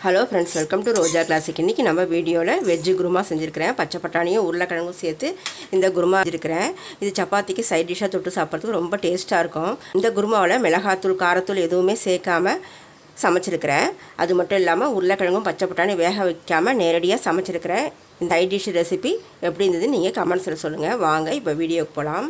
Hello friends, welcome to Roja classic. இன்றைக்கி நம்ம வீடியோவில் வெஜ்ஜு குருமா செஞ்சுருக்கிறேன். பச்சை பட்டாணியும் உருளைக்கிழங்கும் சேர்த்து இந்த குருமா செஞ்சுருக்கிறேன். இது சப்பாத்திக்கு சைட் டிஷ்ஷாக தொட்டு சாப்பிட்றதுக்கு ரொம்ப டேஸ்ட்டாக இருக்கும். இந்த குருமாவில் மிளகாத்தூள் காரத்தூள் எதுவுமே சேர்க்காமல் சமைச்சிருக்கிறேன். அது மட்டும் இல்லாமல் உருளைக்கிழங்கும் பச்சை பட்டாணி வேக வைக்காமல் நேரடியாக சமைச்சிருக்கிறேன். இந்த சைட் டிஷ் ரெசிபி எப்படி இருந்தது நீங்கள் கமெண்ட்ஸில் சொல்லுங்கள். வாங்க இப்போ வீடியோக்கு போகலாம்.